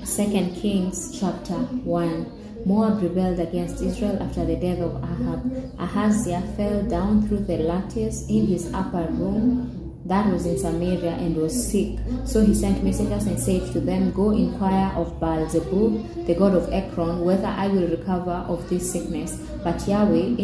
2 Kings chapter 1. Moab rebelled against Israel after the death of Ahab. Ahaziah fell down through the lattice in his upper room that was in Samaria and was sick. So he sent messengers and said to them, Go inquire of Baal-zebub, the god of Ekron, whether I will recover of this sickness. But Yahweh's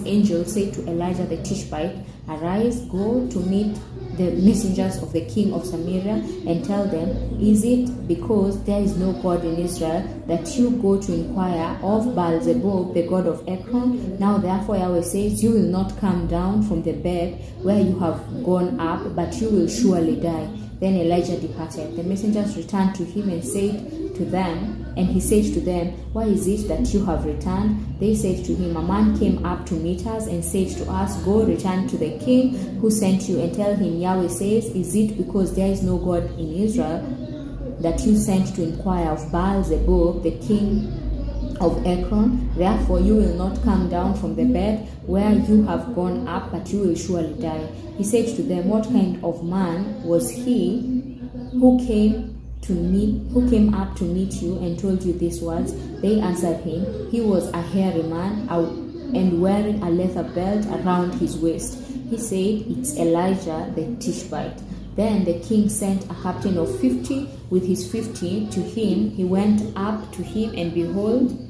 angel said to Elijah the Tishbite, Arise, go to meet the messengers of the king of Samaria and tell them, Is it because there is no God in Israel that you go to inquire of Baal-zebub, the god of Ekron? Now therefore Yahweh says, You will not come down from the bed where you have gone up, but you will surely die. Then Elijah departed. The messengers returned to him and he said to them, Why is it that you have returned? They said to him, A man came up to meet us and said to us, Go, return to the king who sent you and tell him, Yahweh says, Is it because there is no God in Israel that you sent to inquire of Baal-zebub, the king of Ekron? Therefore you will not come down from the bed where you have gone up, but you will surely die. He said to them, What kind of man was he who came up to meet you and told you these words? They answered him, He was a hairy man and wearing a leather belt around his waist. He said, It's Elijah the Tishbite. Then the king sent a captain of 50 with his 50 to him. He went up to him, and behold,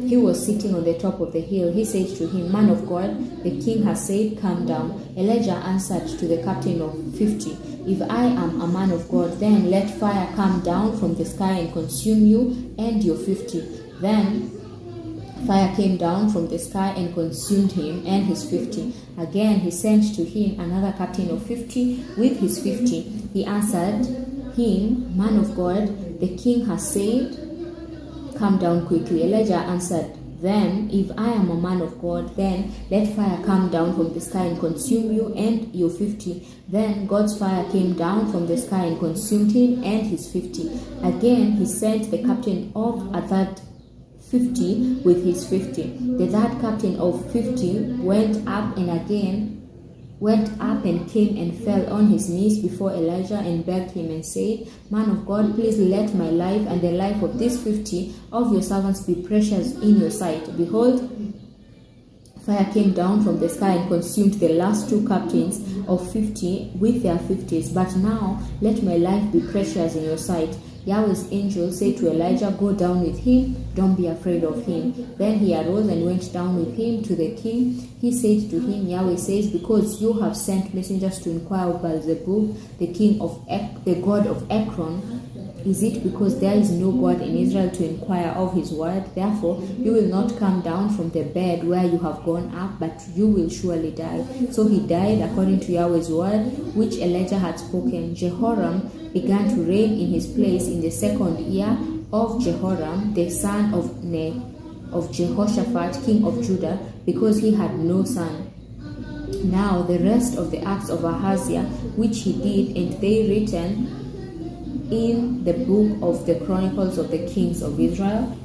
he was sitting on the top of the hill. He said to him, Man of God, the king has said, Come down. Elijah answered to the captain of 50, If I am a man of God, then let fire come down from the sky and consume you and your 50. Then fire came down from the sky and consumed him and his 50. Again he sent to him another captain of 50 with his 50. He answered him, Man of God, the king has said, Come down quickly. Elijah answered them, If I am a man of God, then let fire come down from the sky and consume you and your 50. Then God's fire came down from the sky and consumed him and his 50. Again he sent the captain of a third 50 with his 50. The third captain of 50 went up and came and fell on his knees before Elijah and begged him and said, Man of God, please let my life and the life of these 50 of your servants be precious in your sight. Behold, fire came down from the sky and consumed the last two captains of 50 with their 50s. But now let my life be precious in your sight. Yahweh's angel said to Elijah, Go down with him, don't be afraid of him. Then he arose and went down with him to the king. He said to him, Yahweh says, Because you have sent messengers to inquire of Baal-zebub, the god of Ekron, is it because there is no God in Israel to inquire of his word? Therefore you will not come down from the bed where you have gone up, but you will surely die. So he died according to Yahweh's word, which Elijah had spoken. Jehoram began to reign in his place in the 2nd year of Jehoram, the son of Jehoshaphat, king of Judah, because he had no son. Now the rest of the acts of Ahaziah, which he did, and they written in the book of the Chronicles of the Kings of Israel.